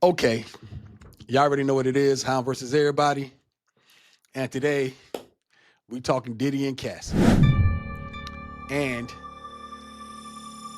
Okay, y'all already know what it is. Hound versus everybody. And today, we talking Diddy and Cassie. And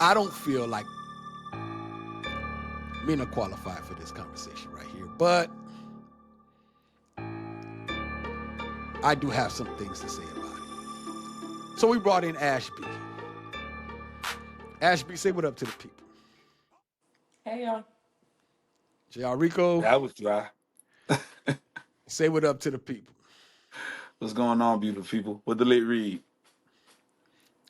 I don't feel like men are qualified for this conversation right here. But I do have some things to say about it. So we brought in Ashby. Ashby, say what up to the people. Hey y'all. JR Rico, That was dry. say what up to the people. What's going on, beautiful people? What the late read?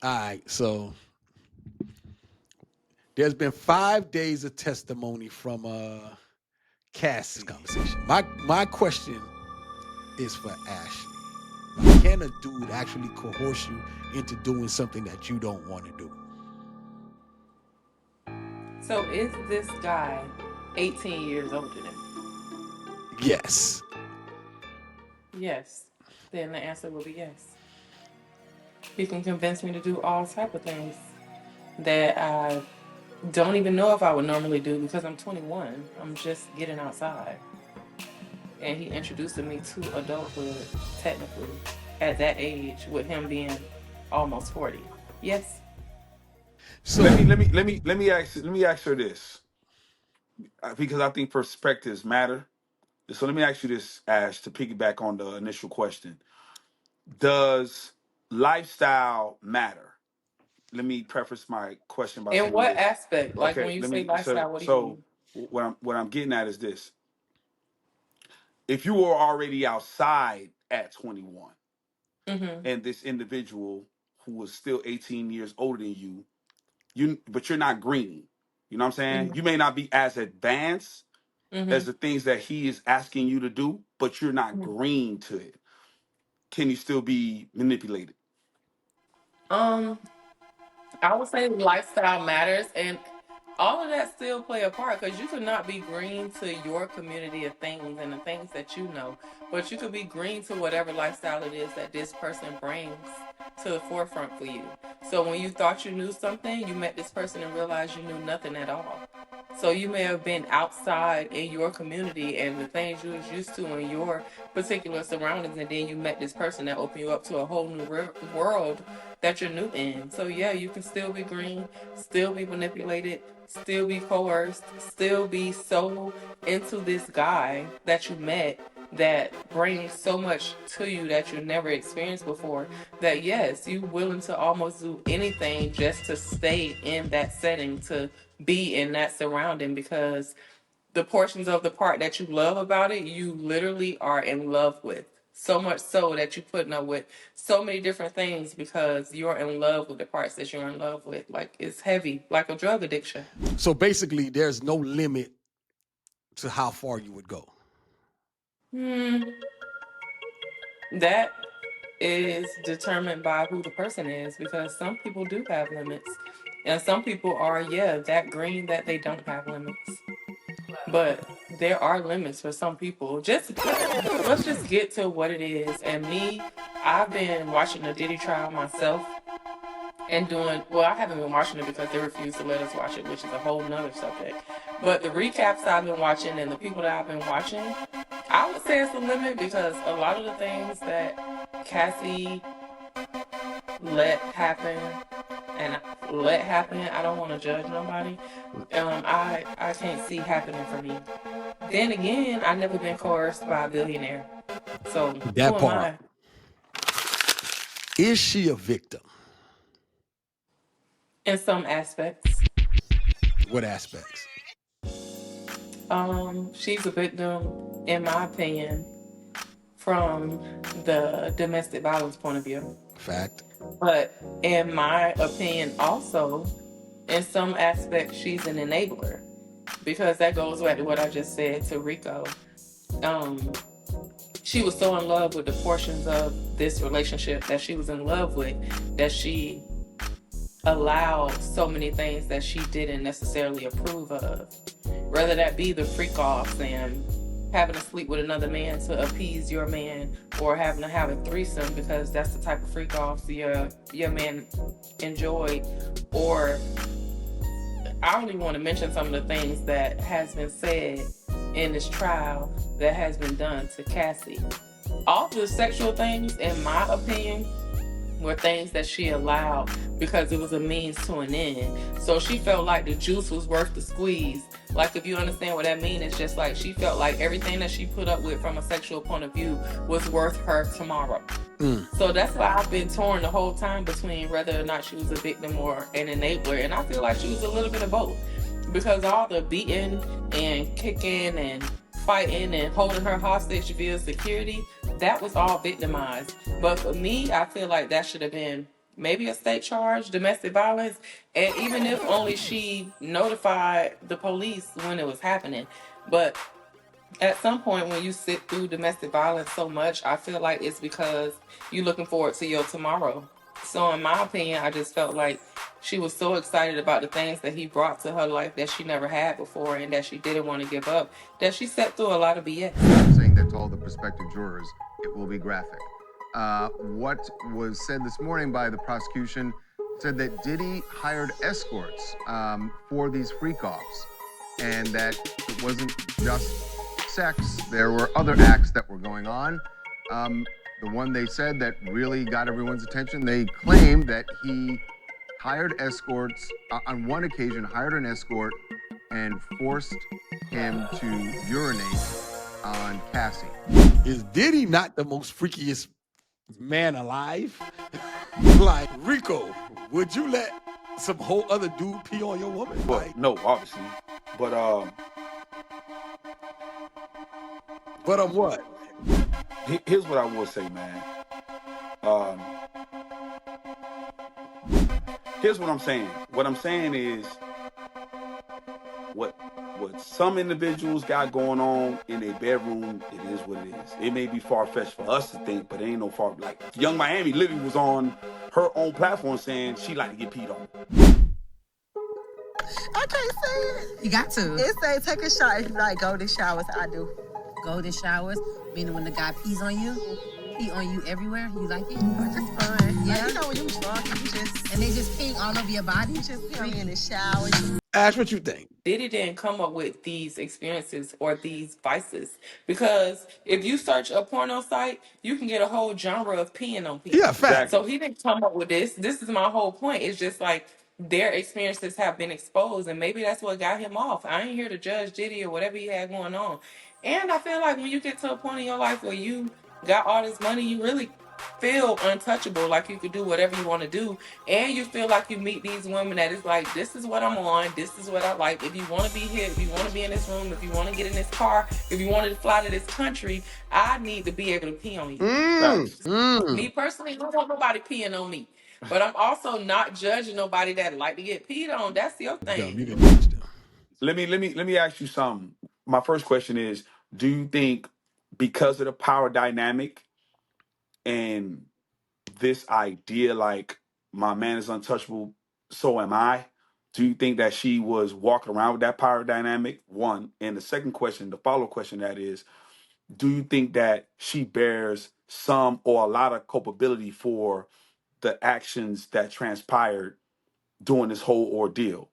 All right, so there's been 5 days of testimony from Cassie's conversation. My question is for Ashley. Can a dude actually coerce you into doing something that you don't want to do? So is this guy 18 years older than me? Yes. Yes. Then the answer will be yes. He can convince me to do all type of things that I don't even know if I would normally do because I'm 21. I'm just getting outside. And he introducing me to adulthood, technically, at that age, with him being almost 40. Yes. So Let me ask her this, because I think perspectives matter. So let me ask you this, Ash, to piggyback on the initial question: does lifestyle matter? Let me preface my question by In saying what this. aspect? Like Okay, when you let say me. So lifestyle, what do you so mean? what I'm getting at is this: if you were already outside at 21, Mm-hmm. and this individual who was still 18 years older than but you're not green. You know what I'm saying? You Mm-hmm. may not be as advanced as the things that he is asking you to do, but you're not Mm-hmm. green to it. Can you still be manipulated? Um, I would say lifestyle matters, and all of that still play a part because you could not be green to your community of things and the things that you know, but you could be green to whatever lifestyle it is that this person brings to the forefront for you. So when you thought you knew something, you met this person and realized you knew nothing at all. So you may have been outside in your community and the things you was used to in your particular surroundings, and then you met this person that opened you up to a whole new world that you're new in. So yeah, you can still be green, still be manipulated, still be coerced, still be so into this guy that you met that brings so much to you that you never experienced before, that yes, you willing to almost do anything just to stay in that setting, to be in that surrounding, because the portions of the part that you love about it, you literally are in love with. So much so that you're putting up with so many different things because you're in love with the parts that you're in love with. Like it's heavy, like a drug addiction. so basically there's no limit to how far you would go. Hmm. That is determined by who the person is because some people do have limits. And some people are, yeah, that green that they don't have limits. But there are limits for some people. Just let's just get to what it is. And me, I've been watching the Diddy trial myself and doing well. I haven't been watching it because they refuse to let us watch it, which is a whole nother subject. But the recaps I've been watching and the people that I've been watching, I would say it's a limit because a lot of the things that Cassie let happen and let happen, I don't want to judge nobody. I can't see happening for me. Then again, I've never been coerced by a billionaire. So who That am part. I? Is she a victim? In some aspects. What aspects? She's a victim, in my opinion, from the domestic violence point of view. Fact. But in my opinion, also, in some aspects, she's an enabler. Because that goes back to what I just said to Rico. Um, she was so in love with the portions of this relationship that she was in love with that she allowed so many things that she didn't necessarily approve of. Whether that be the freak offs and having to sleep with another man to appease your man, or having to have a threesome because that's the type of freak offs your man enjoyed, or I don't even want to mention some of the things that has been said in this trial that has been done to Cassie. All the sexual things, in my opinion, were things that she allowed because it was a means to an end. So she felt like the juice was worth the squeeze. Like, if you understand what that means, it's just like she felt like everything that she put up with from a sexual point of view was worth her tomorrow. So that's why I've been torn the whole time between whether or not she was a victim or an enabler. And I feel like she was a little bit of both. Because all the beating and kicking and fighting and holding her hostage via security, that was all victimized. But for me, I feel like that should have been maybe a state charge, domestic violence, and even if only she notified the police when it was happening. But at some point when you sit through domestic violence so much, I feel like it's because you're looking forward to your tomorrow. So in my opinion, I just felt like she was so excited about the things that he brought to her life that she never had before and that she didn't want to give up, that she sat through a lot of BS. Saying that to all the prospective jurors, it will be graphic. What was said this morning by the prosecution said that Diddy hired escorts for these freak-offs, and that it wasn't just sex. There were other acts that were going on. The one they said that really got everyone's attention, they claimed that he hired escorts, on one occasion hired an escort and forced him to urinate on Cassie. Is Diddy not the most freakiest man alive? Like, Rico, would you let some whole other dude pee on your woman? Well, Like, no, obviously. But what? here's what I will say, man. Here's what I'm saying. What I'm saying is what some individuals got going on in their bedroom, it is what it is. It may be far-fetched for us to think, but it ain't no far. Like, Young Miami literally was on her own platform saying she like to get peed on. I can't say it. You got to. It say take a shower. Like golden showers, I do. Golden showers, meaning when the guy pees on you, pee on you everywhere. You like it? It's just fun. Yeah. Like, you know when you drunk, you just And they just pee all over your body. you just pee in the shower. Ash, what you think? Diddy didn't come up with these experiences or these vices because if you search a porno site, you can get a whole genre of peeing on people. Yeah, fact. So he didn't come up with this. This is my whole point. It's just like their experiences have been exposed, and maybe that's what got him off. I ain't here to judge Diddy or whatever he had going on. And I feel like when you get to a point in your life where you got all this money, you really feel untouchable, like you could do whatever you want to do, and you feel like you meet these women that is like, this is what I'm on, this is what I like. If you want to be here, if you want to be in this room, if you want to get in this car, if you wanted to fly to this country, I need to be able to pee on you. Me personally, I don't want nobody peeing on me, but I'm also not judging nobody that like to get peed on. That's your Dumb, you thing. can judge them. Let me ask you something. My first question is, do you think because of the power dynamic and this idea like my man is untouchable, so am I, do you think that she was walking around with that power dynamic? One. And the second question, the follow question that is, do you think that she bears some or a lot of culpability for the actions that transpired during this whole ordeal?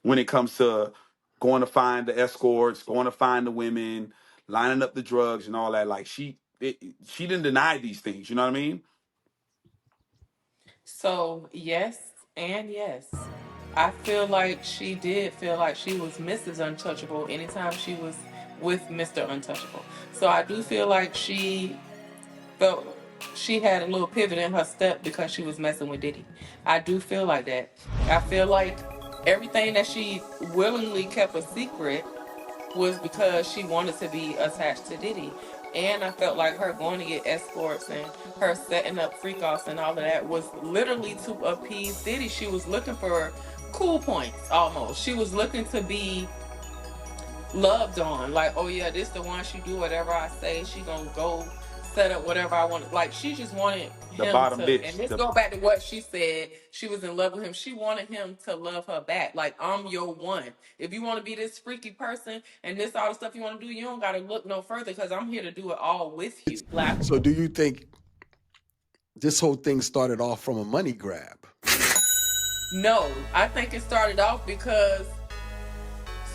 When it comes to going to find the escorts, going to find the women, lining up the drugs and all that, like she didn't deny these things, you know what I mean? So yes and yes. I feel like she did feel like she was Mrs. Untouchable anytime she was with Mr. Untouchable. So I do feel like she felt she had a little pivot in her step because she was messing with Diddy. I do feel like that. I feel like everything that she willingly kept a secret was because she wanted to be attached to Diddy. And I felt like her going to get escorts and her setting up freak offs and all of that was literally to appease Diddy. She was looking for cool points almost. She was looking to be loved on. Like, oh yeah, this the one, she do whatever I say. She gonna go set up whatever I want. Like, she just wanted The him bottom to, bitch. and this go back to what she said. She was in love with him. She wanted him to love her back. Like, I'm your one. If you want to be this freaky person and this all the stuff you want to do, you don't got to look no further because I'm here to do it all with you. Like, So do you think this whole thing started off from a money grab? no, I think it started off because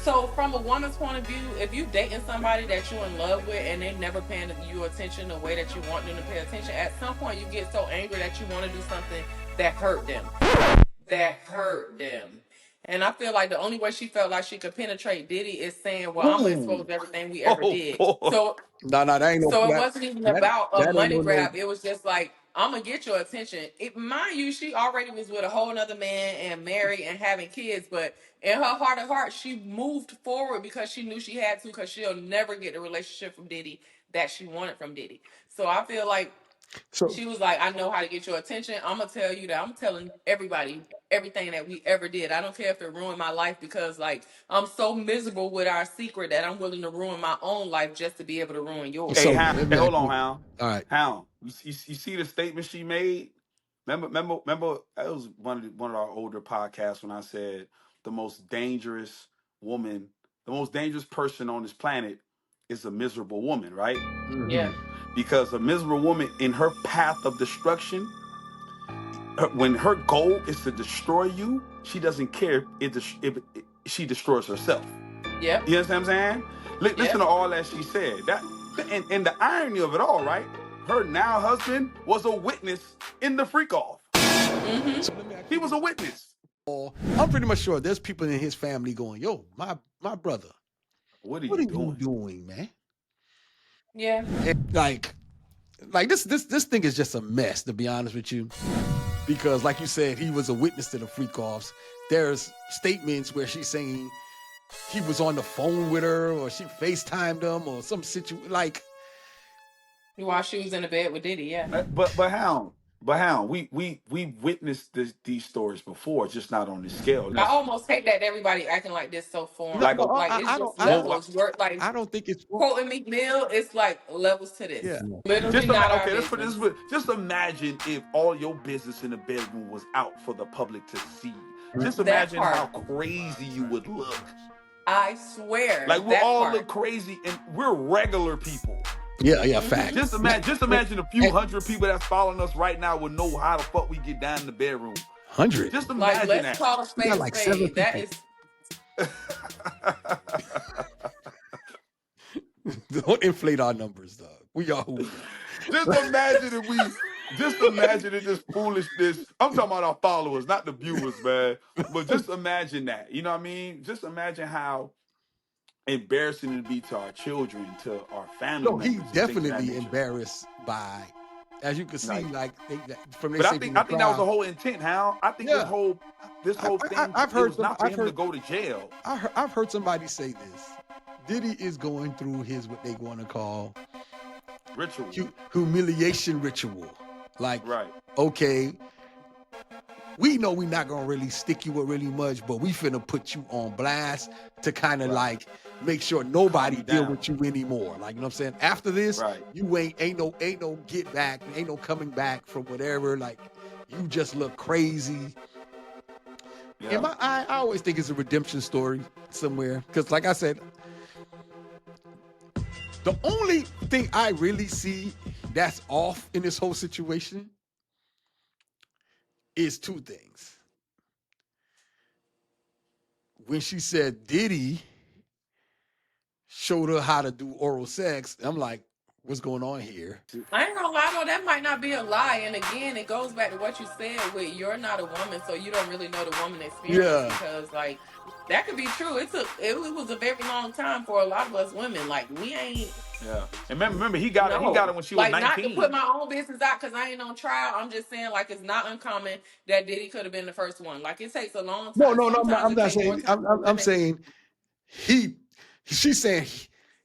So from a woman's point of view, if you dating somebody that you're in love with and they never paying you attention the way that you want them to pay attention, at some point you get so angry that you want to do something that hurt them. That hurt them. And I feel like the only way she felt like she could penetrate Diddy is saying, "Well, I'm gonna expose Ooh. everything we ever Oh did." boy. No, that ain't no So it that wasn't even that about a that ain't money no. grab. It was just like, I'm gonna get your attention. Mind you, she already was with a whole nother man and married and having kids, but in her heart of hearts, she moved forward because she knew she had to, because she'll never get the relationship from Diddy that she wanted from Diddy. So I feel like So she was like, I know how to get your attention. I'm gonna tell you that I'm telling everybody everything that we ever did. I don't care if it ruined my life, because like I'm so miserable with our secret that I'm willing to ruin my own life just to be able to ruin yours. Hey, so Hound. let Hey, me ask hold on, you. Hound. All right. Hound. You see the statement she made? Remember. That was one of our older podcasts when I said the most dangerous woman, the most dangerous person on this planet is a miserable woman, right? Yeah. Mm-hmm. Because a miserable woman in her path of destruction, when her goal is to destroy you, she doesn't care if she destroys herself. Yep. You understand what I'm saying? Listen Yep. to all that she said. And the irony of it all, right? Her now husband was a witness in the freak off. Mm-hmm. So let me ask He you was this. a witness. I'm pretty much sure there's people in his family going, "Yo, my brother, What are what you are you doing? doing, man?" Yeah. And like this thing is just a mess, to be honest with you. Because like you said, he was a witness to the freak offs. There's statements where she's saying he was on the phone with her, or she FaceTimed him, or some situation like. While she was in the bed with Diddy, yeah. But Hound, we witnessed these stories before, just not on this scale. I That's almost hate that everybody acting like this so No, foreign. like no, a Like it's I don't. just I, well, levels. Work like I don't think it's. quoting Meek Mill, it's like levels to this. Yeah. Literally not our okay. Let's put it business. this way. Just imagine if all your business in the bedroom was out for the public to see. Just That imagine part. how crazy you would look. I swear. Like we'll That all part. look crazy, and we're regular people. Yeah, Mm-hmm. facts. Just imagine a few hundred people that's following us right now would know how the fuck we get down in the bedroom. 100. Just Like, imagine let's that. call a We spade got a like 7 spade. That people. is Don't inflate our numbers, dog. We are who we are. Just imagine if this foolishness. I'm talking about our followers, not the viewers, man. But just imagine that. You know what I mean? Just imagine how embarrassing it'd be to our children, to our family No, he members, and things of that definitely nature. embarrassed by, as you can see, Like, like from they but say from I the think that was the crowd. whole intent, Hal. I think Yeah, this whole thing, I've it heard was some. not for him to go to jail. I've heard somebody say this. Diddy is going through his what they want to call Ritual. humiliation ritual. Like, Right. okay, we know we're not gonna really stick you with really much, but we finna put you on blast to kind of Right. like make sure nobody you deal down. with you anymore. Like, you know what I'm saying? After this, Right. you ain't no get back, ain't no coming back from whatever. Like, you just look crazy. Yeah. I always think it's a redemption story somewhere. Because like I said, the only thing I really see that's off in this whole situation is two things. When she said Diddy showed her how to do oral sex, I'm like, what's going on here? I ain't gonna lie though, that might not be a lie. And again, it goes back to what you said with you're not a woman, so you don't really know the woman experience, Yeah. because like that could be true. It was a very long time for a lot of us women. Like we ain't Yeah. And remember, he got no. it when she was Like, not to put 19. my own business out because I ain't on trial. I'm just saying, like, it's not uncommon that Diddy could have been the first one. Like, it takes a long No, time. no, no, Sometimes I'm it not takes more saying. time for I'm women. saying she's saying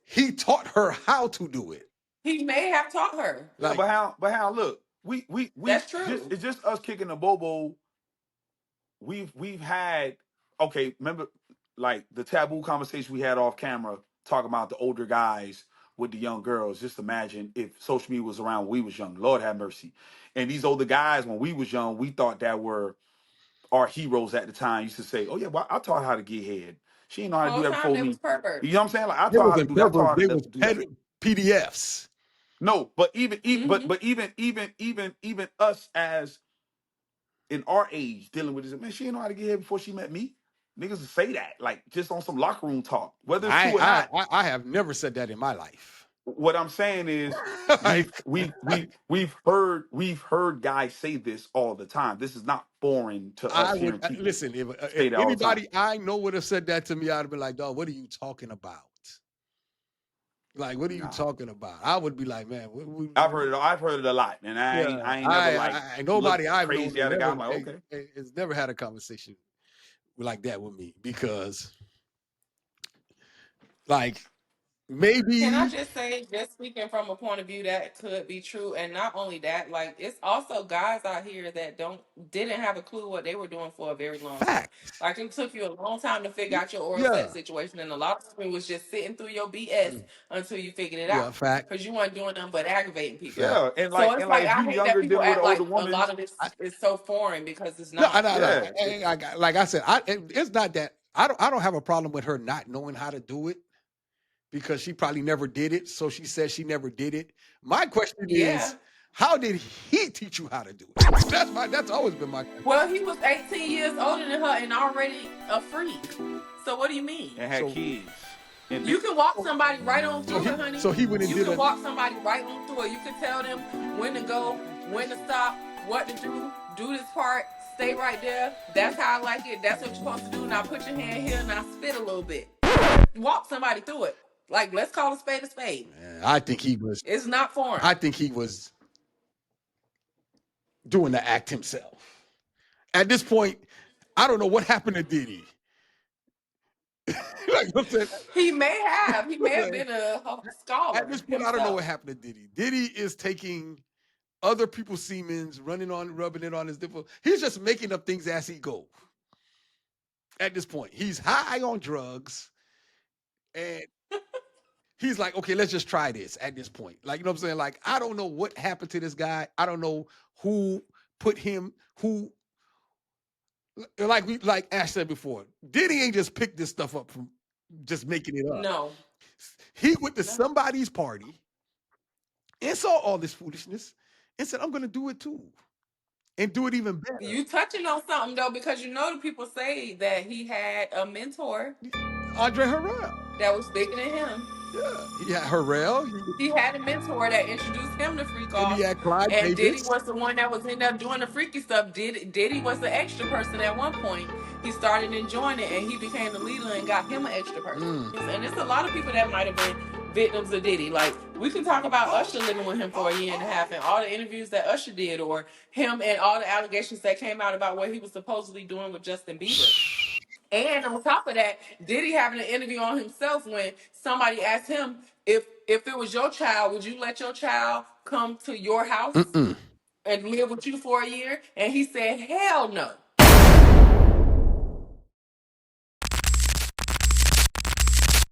he taught her how to do it. He may have taught her. Yeah, Like, but how look, we That's true. it's just us kicking the bobo. We've had, okay, remember like the taboo conversation we had off camera talking about the older guys with the young girls. Just imagine if social media was around when we was young. Lord have mercy. And these older guys, when we was young, we thought that were our heroes at the time. Used to say, "Oh yeah, well, I taught her how to get head. She didn't know how to do Whole that time before they was me." perverts. You know what I'm saying? Like I they taught her how to wasn't do that. I taught perverts, her they to was do that. PDFs. No, but even Mm-hmm. but even us as in our age dealing with this, man, she didn't know how to get head before she met me. Niggas say that like just on some locker room talk, whether it's true I or I not. I I have never said that in my life. What I'm saying is Like, we've heard guys say this all the time. This is not foreign to I us would hearing people listen if say that all the time. anybody I know would have said that to me. I'd have been like, "Dog, what are you talking about? Like, what are you Nah, talking about?" I would be like, "Man, I've heard it a lot, and yeah." I ain't never like Nobody looked I've known crazy has at a guy. never I'm like, okay, has never had a conversation like that with me because, like, Can I maybe just say, just speaking from a point of view that could be true, and not only that, like it's also guys out here that didn't have a clue what they were doing for a very long time. fact, Like it took you a long time to figure out your oral yeah, sex situation, and a lot of women was just sitting through your BS until you figured it yeah, out fact, because you weren't doing nothing but aggravating people. fact. yeah, So it's and like like if I you hate that younger people dealing with act an older like a woman, lot of this is so foreign because it's No, not. yeah, like I said, it's not that I don't have a problem with her not knowing how to do it because she probably never did it. So she says she never did it. My question is, Yeah. how did he teach you how to do it? That's always been my question. Well, he was 18 years older than her and already a freak. So what do you mean? and had So kids, and You can walk so somebody right on so through he it, honey. so he went and You did can a walk somebody right on through it. You can tell them when to go, when to stop, what to do this part, stay right there. That's how I like it. That's what you're supposed to do. Now put your hand here and now spit a little bit. Walk somebody through it. Like, let's call a spade a spade. Man, I think he was It's not foreign. I think he was doing the act himself. At this point, I don't know what happened to Diddy. Like I'm saying, He may have. He may have listen, been a at scholar this point, I don't know what himself. happened to Diddy. Diddy is taking other people's semens, rubbing it on his nipple. He's just making up things as he goes. At this point, he's high on drugs, and he's like, "Okay, let's just try this." At this point, like you know what I'm saying? Like I don't know what happened to this guy. I don't know who put him. Who like Ash said before, Diddy ain't just picked this stuff up from just making it up. No. He went to No. somebody's party and saw all this foolishness and said, "I'm going to do it too." And do it even better. You touching on something though, because you know the people say that he had a mentor Andre Harrell. that was bigger than him. Yeah. He had Harrell. He had a mentor that introduced him to freak And off, he had Clyde and Diddy Davis. was the one that was in there doing the freaky stuff. Diddy was the extra person at one point. He started enjoying it, and he became the leader and got him an extra person. And there's a lot of people that might have been victims of Diddy. Like we can talk about Usher living with him for a year and a half, and all the interviews that Usher did, or him and all the allegations that came out about what he was supposedly doing with Justin Bieber. And on top of that, Diddy having an interview on himself when somebody asked him if it was your child, would you let your child come to your house Mm-mm. and live with you for a year? And he said, hell no.